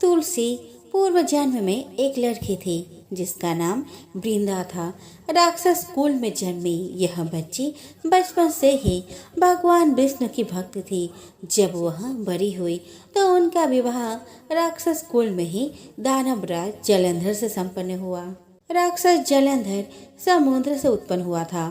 तुलसी पूर्व जन्म में एक लड़की थी जिसका नाम वृंदा था। राक्षस कुल में जन्मी यह बच्ची बचपन से ही भगवान विष्णु की भक्त थी। जब वह बड़ी हुई तो उनका विवाह राक्षस कुल में ही दानवराज जलंधर से संपन्न हुआ। राक्षस जलंधर समुद्र से उत्पन्न हुआ था।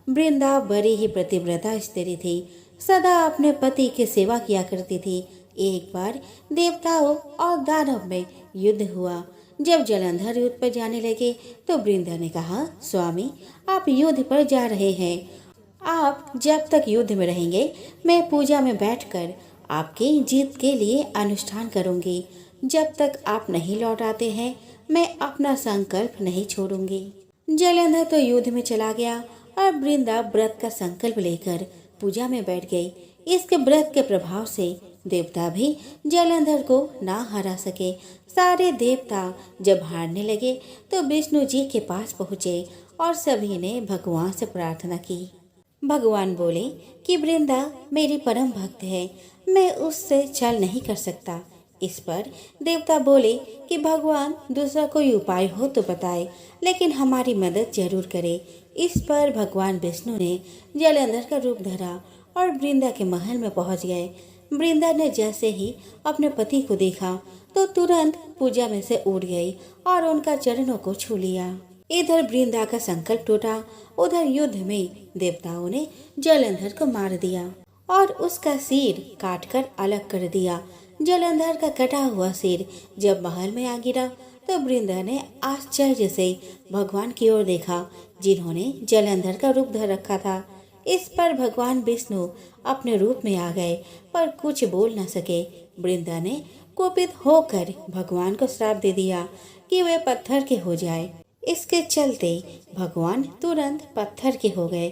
वृंदा बड़ी ही पतिव्रता स्त्री थी, सदा अपने पति की सेवा किया करती थी। एक बार देवताओं और दानव में युद्ध हुआ। जब जलंधर युद्ध पर जाने लगे तो वृंदा ने कहा, स्वामी आप युद्ध पर जा रहे हैं, आप जब तक युद्ध में रहेंगे मैं पूजा में बैठकर आपकी जीत के लिए अनुष्ठान करूंगी। जब तक आप नहीं लौट आते हैं मैं अपना संकल्प नहीं छोड़ूंगी। जलंधर तो युद्ध में चला गया और वृंदा व्रत का संकल्प लेकर पूजा में बैठ गई। इसके व्रत के प्रभाव से देवता भी जलंधर को ना हरा सके। सारे देवता जब हारने लगे तो विष्णु जी के पास पहुँचे और सभी ने भगवान से प्रार्थना की। भगवान बोले कि वृंदा मेरी परम भक्त है, मैं उससे छल नहीं कर सकता। इस पर देवता बोले कि भगवान दूसरा कोई उपाय हो तो बताए, लेकिन हमारी मदद जरूर करे। इस पर भगवान विष्णु ने जलंधर का रूप धरा और वृंदा के महल में पहुंच गए। वृंदा ने जैसे ही अपने पति को देखा तो तुरंत पूजा में से उठ गई और उनका चरणों को छू लिया। इधर वृंदा का संकल्प टूटा, उधर युद्ध में देवताओं ने जलंधर को मार दिया और उसका सिर काटकर अलग कर दिया। जलंधर का कटा हुआ सिर जब महल में आ गिरा तो वृंदा ने आश्चर्य से भगवान की ओर देखा, जिन्होंने जलंधर का रूप धर रखा था। इस पर भगवान विष्णु अपने रूप में आ गए पर कुछ बोल न सके। वृंदा ने कोपित होकर भगवान को श्राप दे दिया कि वे पत्थर के हो जाए। इसके चलते भगवान तुरंत पत्थर के हो गए।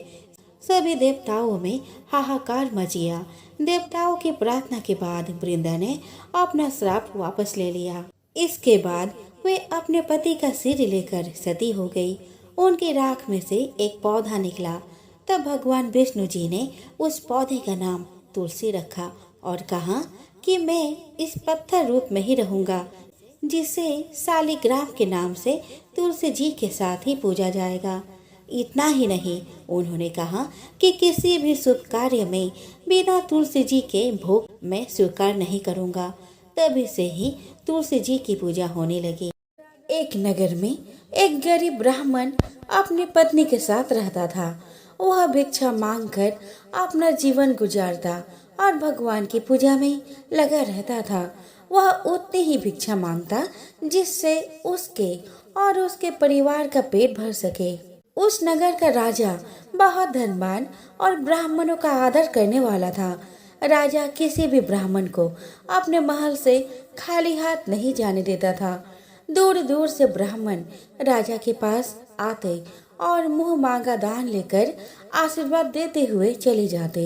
सभी देवताओं में हाहाकार मच गया। देवताओं की प्रार्थना के बाद वृंदा ने अपना श्राप वापस ले लिया। इसके बाद वे अपने पति का सिर लेकर सती हो गई। उनकी राख में से एक पौधा निकला। तब भगवान विष्णु जी ने उस पौधे का नाम तुलसी रखा और कहा कि मैं इस पत्थर रूप में ही रहूंगा, जिसे शालिग्राम के नाम से तुलसी जी के साथ ही पूजा जाएगा। इतना ही नहीं, उन्होंने कहा कि किसी भी शुभ कार्य में बिना तुलसी जी के भोग मैं स्वीकार नहीं करूंगा। तभी से ही तुलसी जी की पूजा होने लगी। एक नगर में एक गरीब ब्राह्मण अपनी पत्नी के साथ रहता था। वह भिक्षा मांगकर अपना जीवन गुजारता और भगवान की पूजा में लगा रहता था। वह उतनी ही भिक्षा मांगता जिससे उसके और उसके परिवार का पेट भर सके। उस नगर का राजा बहुत धनवान और ब्राह्मणों का आदर करने वाला था। राजा किसी भी ब्राह्मण को अपने महल से खाली हाथ नहीं जाने देता था। दूर दूर से ब्राह्मण राजा के पास आते और मुंह मांगा दान लेकर आशीर्वाद देते हुए चले जाते।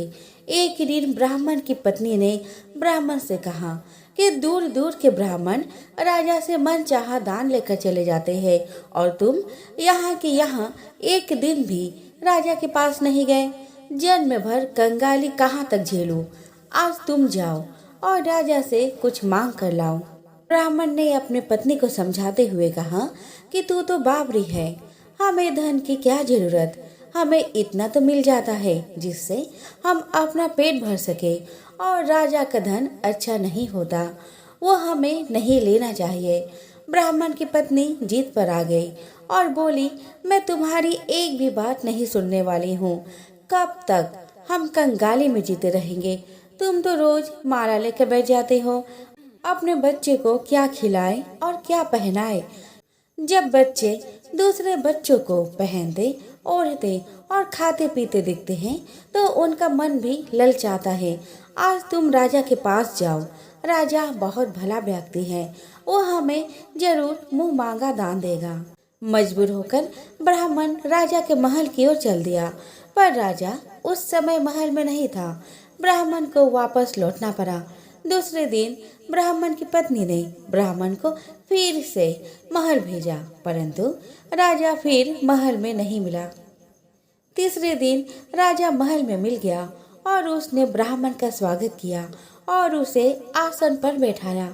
एक दिन ब्राह्मण की पत्नी ने ब्राह्मण से कहा कि दूर दूर के ब्राह्मण राजा से मनचाहा दान लेकर चले जाते हैं और तुम यहाँ के यहाँ एक दिन भी राजा के पास नहीं गए। जन्म भर कंगाली कहाँ तक झेलूं? आज तुम जाओ और राजा से कुछ मांग कर लाओ। ब्राह्मण ने अपने पत्नी को समझाते हुए कहा कि तू तो बावरी है, हमें धन की क्या जरूरत, हमें इतना तो मिल जाता है जिससे हम अपना पेट भर सके, और राजा का धन अच्छा नहीं होता, वो हमें नहीं लेना चाहिए। ब्राह्मण की पत्नी जीत पर आ गई और बोली, मैं तुम्हारी एक भी बात नहीं सुनने वाली हूँ। कब तक हम कंगाली में जीते रहेंगे? तुम तो रोज माला लेकर बैठ जाते हो। अपने बच्चे को क्या खिलाए और क्या पहनाए? जब बच्चे दूसरे बच्चों को पहनते, ओढ़ते और खाते पीते दिखते हैं तो उनका मन भी ललचाता है। आज तुम राजा के पास जाओ, राजा बहुत भला व्यक्ति है, वो हमें जरूर मुंह मांगा दान देगा। मजबूर होकर ब्राह्मण राजा के महल की ओर चल दिया, पर राजा उस समय महल में नहीं था। ब्राह्मण को वापस लौटना पड़ा। दूसरे दिन ब्राह्मण की पत्नी ने ब्राह्मण को फिर से महल भेजा, परंतु राजा फिर महल में नहीं मिला। तीसरे दिन राजा महल में मिल गया और उसने ब्राह्मण का स्वागत किया और उसे आसन पर बैठाया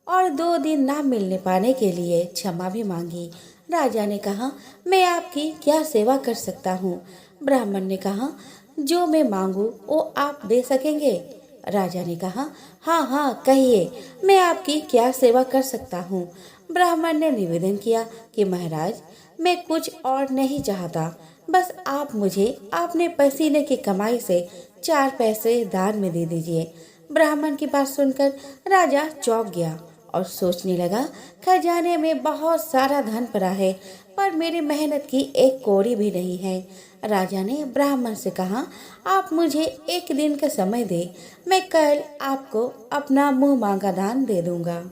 और 2 दिन ना मिलने पाने के लिए क्षमा भी मांगी। राजा ने कहा, मैं आपकी क्या सेवा कर सकता हूँ? ब्राह्मण ने कहा, जो मैं मांगू वो आप दे सकेंगे? राजा ने कहा, हाँ हाँ कहिए, मैं आपकी क्या सेवा कर सकता हूँ? ब्राह्मण ने निवेदन किया कि महाराज, मैं कुछ और नहीं चाहता, बस आप मुझे अपने पसीने की कमाई से 4 पैसे दान में दे दीजिए। ब्राह्मण की बात सुनकर राजा चौंक गया और सोचने लगा, खजाने में बहुत सारा धन पड़ा है, पर मेरी मेहनत की एक कौड़ी भी नहीं है। राजा ने ब्राह्मण से कहा, आप मुझे 1 दिन का समय दे, मैं कल आपको अपना मुंह मांगा दान दे दूंगा।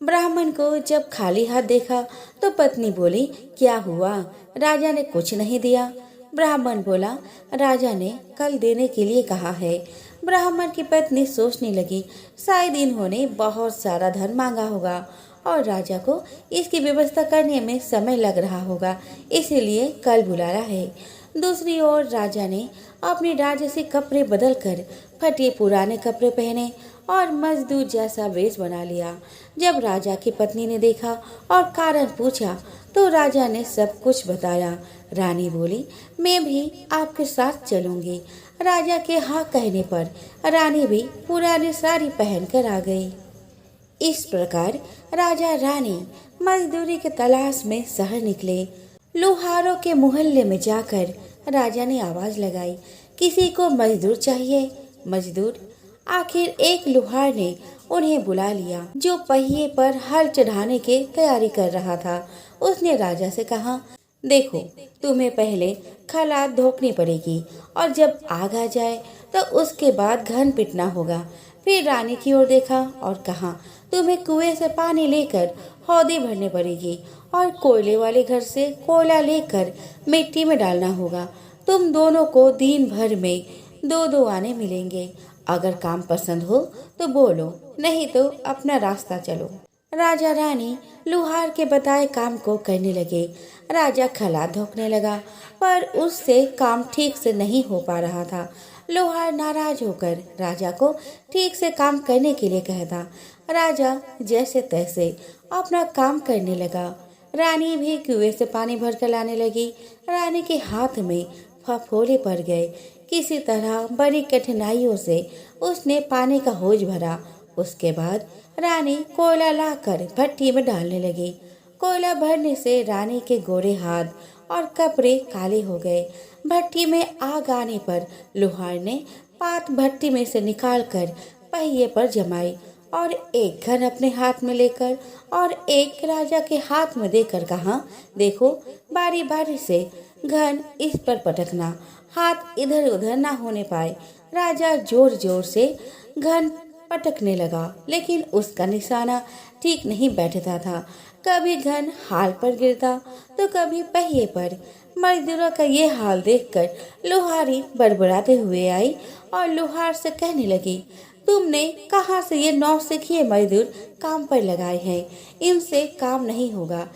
ब्राह्मण को जब खाली हाथ देखा तो पत्नी बोली, क्या हुआ? राजा ने कुछ नहीं दिया। ब्राह्मण बोला, राजा ने कल देने के लिए कहा है। ब्राह्मण की पत्नी सोचने लगी, शायद इन्होंने बहुत सारा धन मांगा होगा और राजा को इसकी व्यवस्था करने में समय लग रहा होगा, इसीलिए कल बुलाया है। दूसरी ओर राजा ने अपने राजसी कपड़े बदलकर फटे पुराने कपड़े पहने और मजदूर जैसा वेश बना लिया। जब राजा की पत्नी ने देखा और कारण पूछा तो राजा ने सब कुछ बताया। रानी बोली, मैं भी आपके साथ चलूंगी। राजा के हाँ कहने पर रानी भी पुरानी साड़ी पहनकर आ गई। इस प्रकार राजा रानी मजदूरी के तलाश में शहर निकले। लोहारों के मोहल्ले में जाकर राजा ने आवाज लगाई, किसी को मजदूर चाहिए? मजदूर। आखिर एक लोहार ने उन्हें बुला लिया, जो पहिए पर हल चढ़ाने की तैयारी कर रहा था। उसने राजा से कहा, देखो, तुम्हें पहले खलात धोकनी पड़ेगी और जब आग आ जाए तो उसके बाद घन पिटना होगा। फिर रानी की ओर देखा और कहा, तुम्हें कुएं से पानी लेकर हौदी भरनी पड़ेगी और कोयले वाले घर से कोयला लेकर मिट्टी में डालना होगा। तुम दोनों को दिन भर में 2-2 आने मिलेंगे। अगर काम पसंद हो तो बोलो, नहीं तो अपना रास्ता चलो। राजा रानी लोहार के बताए काम को करने लगे। राजा खलात धोकने लगा, पर उससे काम ठीक से नहीं हो पा रहा था। लोहार नाराज होकर राजा को ठीक से काम करने के लिए कहता। राजा जैसे तैसे अपना काम करने लगा। रानी भी कुएं से पानी भरकर लाने लगी। रानी के हाथ में फफोले पड़ गए। किसी तरह बड़ी कठिनाइयों से उसने पानी का हौज भरा। उसके बाद रानी कोयला लाकर भट्टी में डालने लगी। कोयला भरने से रानी के गोरे हाथ और कपड़े काले हो गए। भट्टी में आग आने पर लोहार ने पात भट्टी में से निकालकर पहिए पर जमाई और एक घन अपने हाथ में लेकर और एक राजा के हाथ में देकर कहा, देखो, बारी बारी से घन इस पर पटकना, हाथ इधर उधर ना होने पाए। राजा जोर जोर से घन पटकने लगा, लेकिन उसका निशाना ठीक नहीं बैठता था। कभी घन हाल पर गिरता तो कभी पहिए पर। मजदूरों का ये हाल देखकर लोहारी बड़बड़ाते हुए आई और लोहार से कहने लगी, तुमने कहाँ से ये नौसिखिए मजदूर काम पर लगाए हैं? इनसे काम नहीं होगा।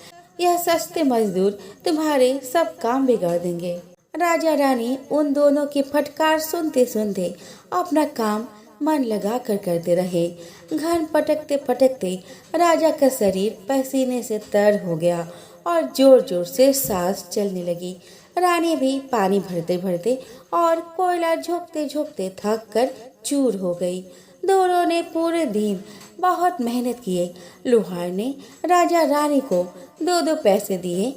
यह सस्ते मजदूर तुम्हारे सब काम बिगाड़ देंगे। राजा रानी उन दोनों की फटकार सुनते सुनते अपना काम मन लगा कर करते रहे। घन पटकते पटकते राजा का शरीर पसीने से तर हो गया और जोर जोर से सांस चलने लगी। रानी भी पानी भरते भरते और कोयला झोंकते झोंकते थक कर चूर हो गई। दोनों ने पूरे दिन बहुत मेहनत किए। लोहार ने राजा रानी को 2-2 पैसे दिए,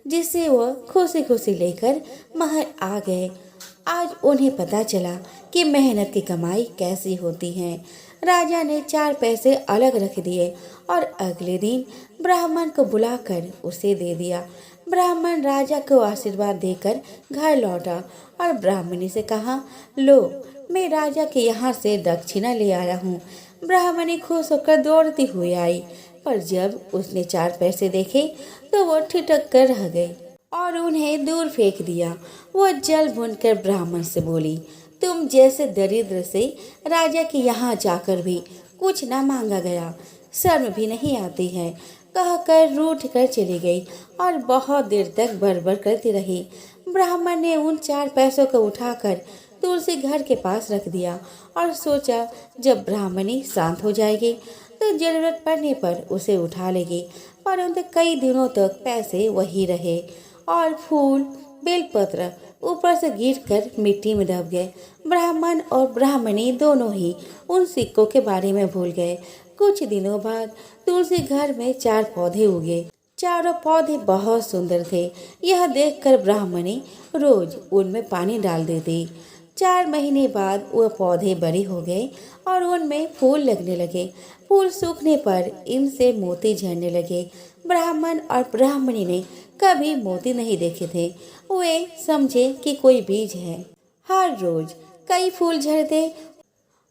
जिससे वह खुशी खुशी लेकर महल आ गए। आज उन्हें पता चला कि मेहनत की कमाई कैसी होती है। राजा ने 4 पैसे अलग रख दिए और अगले दिन ब्राह्मण को बुलाकर उसे दे दिया। ब्राह्मण राजा को आशीर्वाद देकर घर लौटा और ब्राह्मणी से कहा, लो, मैं राजा के यहाँ से दक्षिणा ले आया हूँ। ब्राह्मणी खुश होकर दौड़ती हुई आई, पर जब उसने 4 पैसे देखे तो वो ठिठक कर रह गई और उन्हें दूर फेंक दिया। वो जल भूनकर ब्राह्मण से बोली, तुम जैसे दरिद्र से राजा के यहाँ जाकर भी कुछ न मांगा गया, शर्म भी नहीं आती है। कहकर रूठ कर चली गई और बहुत देर तक बड़बड़ करती रही। ब्राह्मण ने उन 4 पैसों को उठाकर तुलसी घर के पास रख दिया और सोचा, जब ब्राह्मणी शांत हो जाएगी तो जरूरत पड़ने पर उसे उठा लेगी। परंतु कई दिनों तक पैसे वही रहे और फूल बेलपत्र ऊपर से गिरकर मिट्टी में दब गए। ब्राह्मण और ब्राह्मणी दोनों ही उन सिक्कों के बारे में भूल गए। कुछ दिनों बाद तुलसी घर में 4 पौधे उगे। चारों पौधे बहुत सुंदर थे। यह देखकर ब्राह्मणी रोज उनमें पानी डाल देती। 4 महीने बाद वह पौधे बड़े हो गए और उनमें फूल लगने लगे। फूल सूखने पर इनसे मोती झड़ने लगे। ब्राह्मण और ब्राह्मणी ने कभी मोती नहीं देखे थे। वे समझे कि कोई बीज है। हर रोज कई फूल झड़ते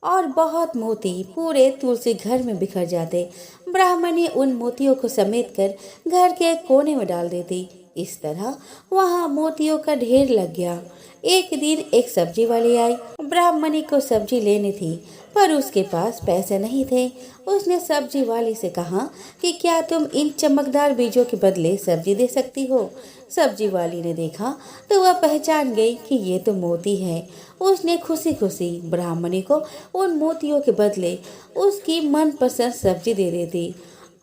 और बहुत मोती पूरे तुलसी घर में बिखर जाते। ब्राह्मणी उन मोतियों को समेट कर घर के एक कोने में डाल देती। इस तरह वहां मोतियों का ढेर लग गया। एक दिन एक सब्जी वाली आई। ब्राह्मणी को सब्जी लेनी थी पर उसके पास पैसे नहीं थे। उसने सब्जी वाली से कहा कि क्या तुम इन चमकदार बीजों के बदले सब्जी दे सकती हो। सब्जी वाली ने देखा तो वह पहचान गई कि ये तो मोती है। उसने खुशी खुशी ब्राह्मणी को उन मोतियों के बदले उसकी मनपसंद सब्जी दे देती।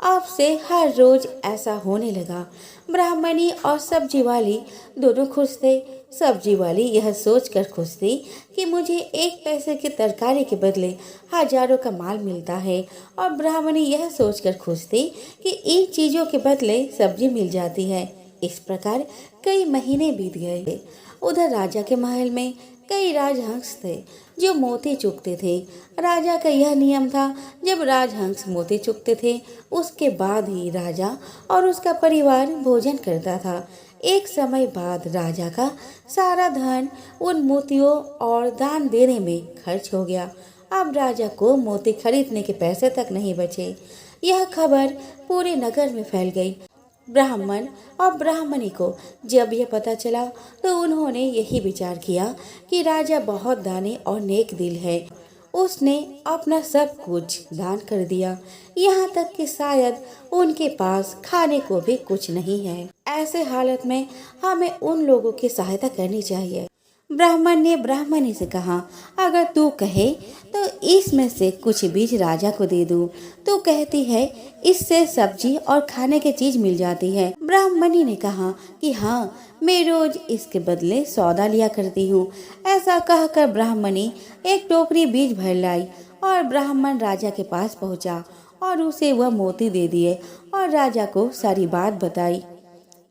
अब से हर रोज ऐसा होने लगा। ब्राह्मणी और सब्जी वाली दोनों खुश थे। सब्जी वाली यह सोचकर खुश थी कि मुझे 1 पैसे की तरकारी के बदले हजारों का माल मिलता है, और ब्राह्मणी यह सोचकर खुश थी कि इन चीजों के बदले सब्जी मिल जाती है। इस प्रकार कई महीने बीत गए। उधर राजा के महल में कई राजहंस थे जो मोती चुगते थे। राजा का यह नियम था, जब राजहंस मोती चुगते थे उसके बाद ही राजा और उसका परिवार भोजन करता था। एक समय बाद राजा का सारा धन उन मोतियों और दान देने में खर्च हो गया। अब राजा को मोती खरीदने के पैसे तक नहीं बचे। यह खबर पूरे नगर में फैल गई। ब्राह्मण और ब्राह्मणी को जब यह पता चला तो उन्होंने यही विचार किया कि राजा बहुत दानी और नेक दिल है। उसने अपना सब कुछ दान कर दिया, यहाँ तक कि शायद उनके पास खाने को भी कुछ नहीं है। ऐसे हालत में हमें उन लोगों की सहायता करनी चाहिए। ब्राह्मण ने ब्राह्मणी से कहा, अगर तू कहे तो इसमें से कुछ बीज राजा को दे दूं। तू कहती है इससे सब्जी और खाने की चीज मिल जाती है। ब्राह्मणी ने कहा कि हाँ, मैं रोज इसके बदले सौदा लिया करती हूँ। ऐसा कहकर ब्राह्मणी एक टोकरी बीज भर लाई और ब्राह्मण राजा के पास पहुँचा और उसे वह मोती दे दिए और राजा को सारी बात बताई।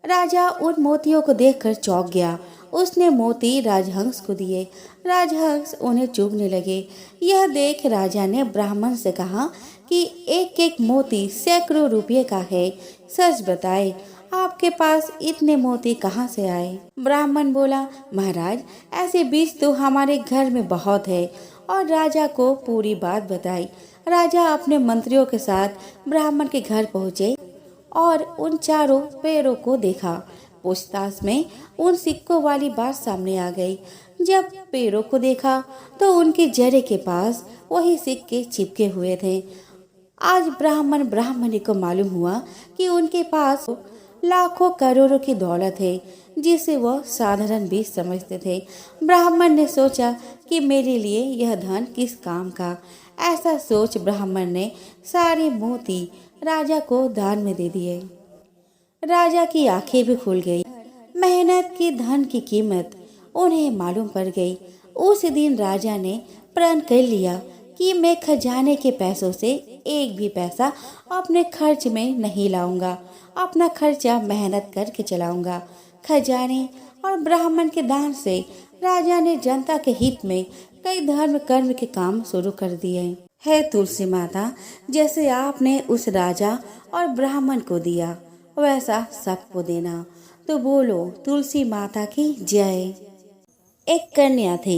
राजा उन मोतियों को देखकर चौंक गया। उसने मोती राजहंस को दिए। राजहंस उन्हें चुभने लगे। यह देख राजा ने ब्राह्मण से कहा कि एक एक मोती सैकड़ों रुपये का है। सच बताए, आपके पास इतने मोती कहाँ से आए? ब्राह्मण बोला, महाराज, ऐसे बीज तो हमारे घर में बहुत है। और राजा को पूरी बात बताई। राजा अपने मंत्रियों के साथ ब्राह्मण के घर पहुँचे और उन चारों पेड़ों को देखा। पूछताछ में उन सिक्कों वाली बात सामने आ गई। जब पेड़ों को देखा तो उनके जड़े के पास वही सिक्के चिपके हुए थे। आज ब्राह्मण ब्राह्मणी को मालूम हुआ कि उनके पास लाखों करोड़ों की दौलत है, जिसे वह साधारण बीज समझते थे। ब्राह्मण ने सोचा कि मेरे लिए यह धन किस काम का। ऐसा सोच ब्राह्मण ने सारे मोती राजा को दान में दे दिए। राजा की आंखें भी खुल गई। मेहनत की धन की कीमत उन्हें मालूम पड़ गई। उस दिन राजा ने प्रण कर लिया कि मैं खजाने के पैसों से एक भी पैसा अपने खर्च में नहीं लाऊंगा। अपना खर्चा मेहनत करके चलाऊंगा। खजाने और ब्राह्मण के दान से राजा ने जनता के हित में कई धर्म कर्म के काम शुरू कर दिए। है तुलसी माता, जैसे आपने उस राजा और ब्राह्मण को दिया वैसा सबको देना। तो बोलो तुलसी माता की जय। एक कन्या थी।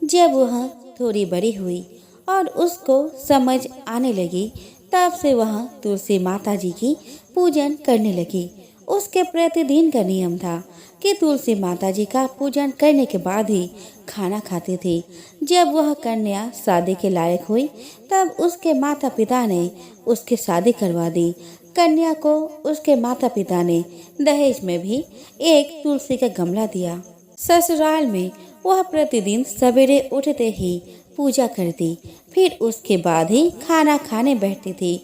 जब वह थोड़ी बड़ी हुई और उसको समझ आने लगी, तब से वह तुलसी माता जी की पूजन करने लगी। उसके प्रतिदिन का नियम था कि तुलसी माता जी का पूजन करने के बाद ही खाना खाती थी। जब वह कन्या शादी के लायक हुई, तब उसके माता पिता ने उसकी शादी करवा दी। कन्या को उसके माता पिता ने दहेज में भी एक तुलसी का गमला दिया। ससुराल में वह प्रतिदिन सवेरे उठते ही पूजा करती, फिर उसके बाद ही खाना खाने बैठती थी।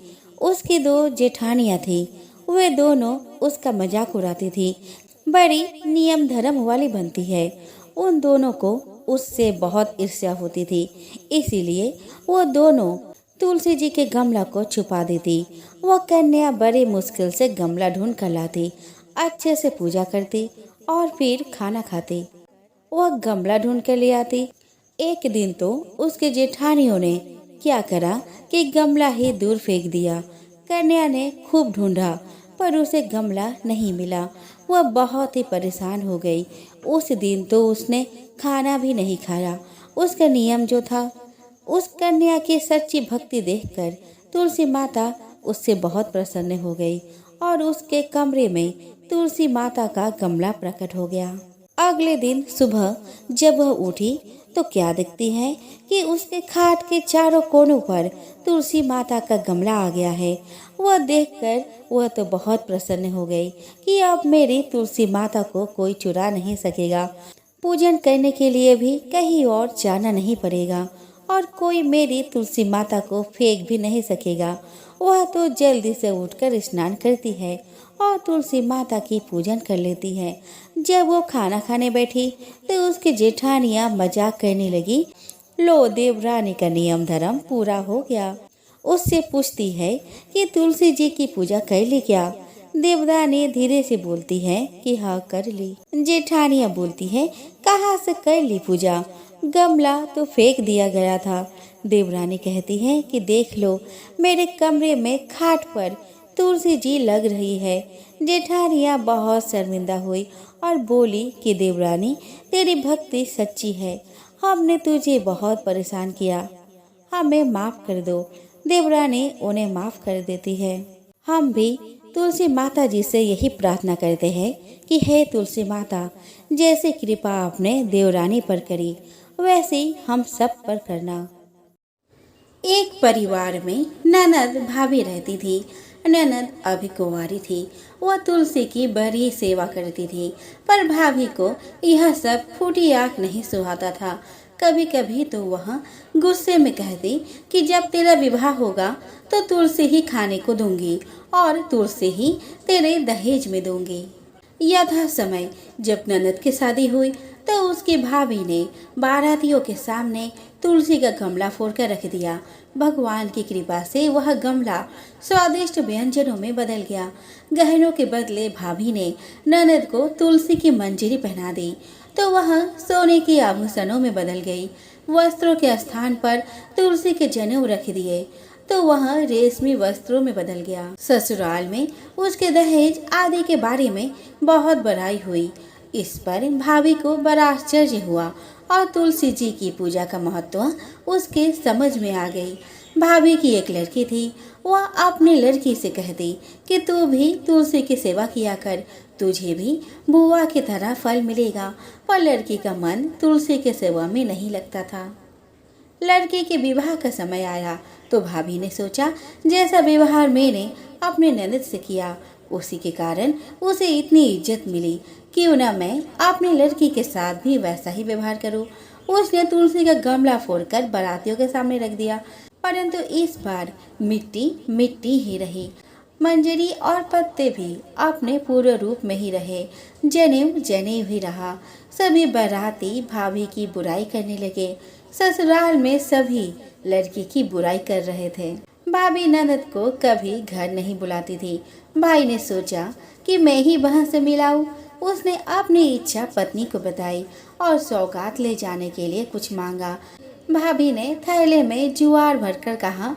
उसकी दो जेठानियां थी। वे दोनों उसका मजाक उड़ाती थी। बड़ी नियम धर्म वाली बनती है। उन दोनों को उससे बहुत ईर्ष्या होती थी। इसीलिए वो दोनों तुलसी जी के गमला को छुपा देती। वह कन्या बड़ी मुश्किल से गमला ढूंढ कर लाती, अच्छे से पूजा करती और फिर खाना खाती। वह गमला ढूंढ कर ले आती। एक दिन तो उसके जेठानियों ने क्या करा कि गमला ही दूर फेंक दिया। कन्या ने खूब ढूंढा पर उसे गमला नहीं मिला। वह बहुत ही परेशान हो गई। उस दिन तो उसने खाना भी नहीं खाया। उसका नियम जो था, उस कन्या की सच्ची भक्ति देखकर तुलसी माता उससे बहुत प्रसन्न हो गई और उसके कमरे में तुलसी माता का गमला प्रकट हो गया। अगले दिन सुबह जब वह उठी तो क्या देखती है कि उसके खाट के चारों कोनों पर तुलसी माता का गमला आ गया है। वह देखकर वह तो बहुत प्रसन्न हो गई कि अब मेरी तुलसी माता को कोई चुरा नहीं सकेगा। पूजन करने के लिए भी कहीं और जाना नहीं पड़ेगा और कोई मेरी तुलसी माता को फेंक भी नहीं सकेगा। वह तो जल्दी से उठकर स्नान करती है और तुलसी माता की पूजन कर लेती है। जब वो खाना खाने बैठी तो उसकी जेठानियां मजाक करने लगी। लो, देवरानी का नियम धर्म पूरा हो गया। उससे पूछती है कि तुलसी जी की पूजा कर ली क्या। देवरानी धीरे से बोलती है कि हाँ कर ली। जेठानियां बोलती है कहाँ से कर ली पूजा, गमला तो फेंक दिया गया था। देवरानी कहती है कि देख लो, मेरे कमरे में खाट पर तुलसी जी लग रही है। जेठानियां बहुत शर्मिंदा हुई और बोली कि देवरानी, तेरी भक्ति सच्ची है। हमने तुझे बहुत परेशान किया, हमें माफ कर दो। देवरानी उन्हें माफ कर देती है। हम भी तुलसी माता जी से यही प्रार्थना करते हैं कि हे तुलसी माता, जैसे कृपा आपने देवरानी पर करी वैसे ही हम सब पर करना। एक परिवार में ननद भाभी रहती थी। ननद अभी कुंवारी थी। वह तुलसी की बड़ी सेवा करती थी, पर भाभी को यह सब फूटी आँख नहीं सुहाता था। कभी कभी तो वह गुस्से में कहती कि जब तेरा विवाह होगा तो तुलसी ही खाने को दूंगी और तुलसी ही तेरे दहेज में दूंगी। यथा समय जब ननद की शादी हुई तो उसकी भाभी ने बारातियों के सामने तुलसी का गमला फोड़कर रख दिया। भगवान की कृपा से वह गमला स्वादिष्ट व्यंजनों में बदल गया। गहनों के बदले भाभी ने ननद को तुलसी की मंजरी पहना दी तो वह सोने के आभूषणों में बदल गई। वस्त्रों के स्थान पर तुलसी के जनेऊ रख दिए तो वह रेशमी वस्त्रों में बदल गया। ससुराल में उसके दहेज आदि के बारे में बहुत बड़ाई हुई। इस पर भाभी को बड़ा आश्चर्य हुआ और तुलसी जी की पूजा का महत्व उसके समझ में आ गई। भाभी की एक लड़की थी। वह अपनी लड़की से कहती कि तू भी तुलसी की सेवा किया कर, तुझे भी बुआ की तरह फल मिलेगा। पर लड़की का मन तुलसी की सेवा में नहीं लगता था। लड़के के विवाह का समय आया तो भाभी ने सोचा जैसा व्यवहार मैंने अपने ननद से किया उसी के कारण उसे इतनी इज्जत मिली, क्यों न मैं अपनी लड़की के साथ भी वैसा ही व्यवहार करूं। उसने तुलसी का गमला फोड़कर बारातियों के सामने रख दिया, परंतु इस बार मिट्टी मिट्टी ही रही। मंजरी और पत्ते भी अपने पूर्व रूप में ही रहे। जनेऊ जनेऊ ही रहा। सभी बाराती भाभी की बुराई करने लगे। ससुराल में सभी लड़की की बुराई कर रहे थे। भाभी ननद को कभी घर नहीं बुलाती थी। भाई ने सोचा कि मैं ही वहां से मिलाऊं। उसने अपनी इच्छा पत्नी को बताई और सौगात ले जाने के लिए कुछ मांगा। भाभी ने थैले में ज्वार भरकर कहा,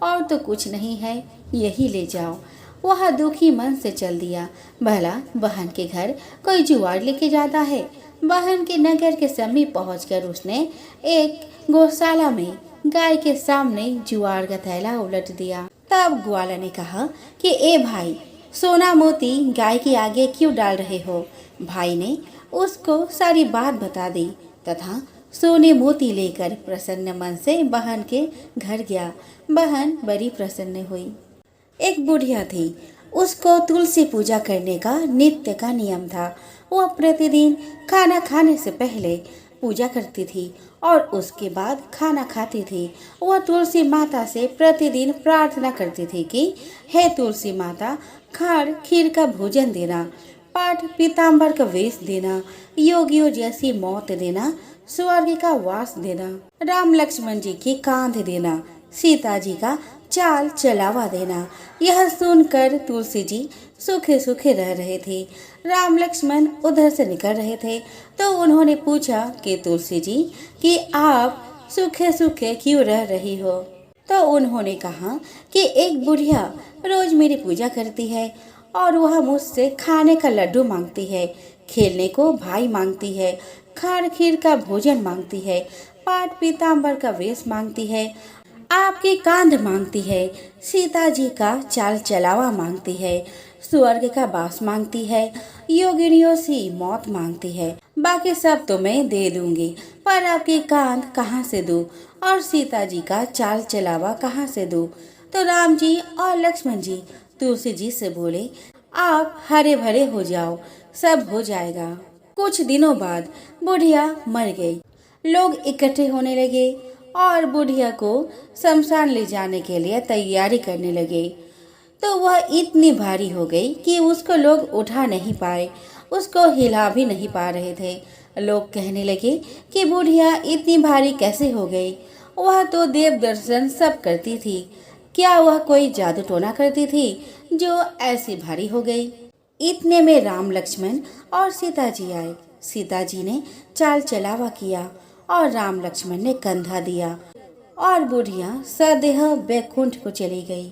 और तो कुछ नहीं है, यही ले जाओ। वह दुखी मन से चल दिया। भला बहन के घर कोई ज्वार लेके जाता है। बहन के नगर के समीप पहुंचकर उसने एक गौशाला में गाय के सामने ज्वार का थैला उलट दिया। तब ग्वाला ने कहा कि ए भाई, सोना मोती गाय के आगे क्यों डाल रहे हो। भाई ने उसको सारी बात बता दी तथा सोने मोती लेकर प्रसन्न मन से बहन के घर गया। बहन बड़ी प्रसन्न हुई। एक बुढ़िया थी। उसको तुलसी पूजा करने का नित्य का नियम था। वह प्रतिदिन खाना खाने से पहले पूजा करती थी और उसके बाद खाना खाती थी। वह तुलसी माता से प्रतिदिन प्रार्थना करती थी कि हे तुलसी माता, खाड़ खीर का भोजन देना, पाठ पीताम्बर का वेश देना, योगियों जैसी मौत देना, स्वर्ग का वास देना, राम लक्ष्मण जी की कांध देना, सीता जी का चाल चलावा देना। यह सुनकर तुलसी जी सूखे सूखे रह रहे थे। राम लक्ष्मण उधर से निकल रहे थे तो उन्होंने पूछा कि तुलसी जी कि आप सूखे सूखे क्यों रह रही हो। तो उन्होंने कहा कि एक बुढ़िया रोज मेरी पूजा करती है और वह मुझसे खाने का लड्डू मांगती है, खेलने को भाई मांगती है, खाड़ खीर का भोजन मांगती है, पाठ पीताम्बर का वेश मांगती है, आपकी कांध मांगती है, सीता जी का चाल चलावा मांगती है, स्वर्ग का वास मांगती है, योगिनियों से मौत मांगती है। बाकी सब तो मैं दे दूंगी, पर आपकी कांध कहाँ से दूं और सीता जी का चाल चलावा कहाँ से दूं। तो राम जी और लक्ष्मण जी तुलसी जी से बोले, आप हरे भरे हो जाओ, सब हो जाएगा। कुछ दिनों बाद बुढ़िया मर गई। लोग इकट्ठे होने लगे और बुढ़िया को शमशान ले जाने के लिए तैयारी करने लगे। तो वह इतनी भारी हो गई कि उसको लोग उठा नहीं पाए, उसको हिला भी नहीं पा रहे थे। लोग कहने लगे कि बुढ़िया इतनी भारी कैसे हो गई, वह तो देव दर्शन सब करती थी, क्या वह कोई जादू टोना करती थी जो ऐसी भारी हो गई। इतने में राम लक्ष्मण और सीता जी आए। सीता जी ने चाल चलावा किया और राम लक्ष्मण ने कंधा दिया और बुढ़िया सदेह बैकुंठ को चली गई।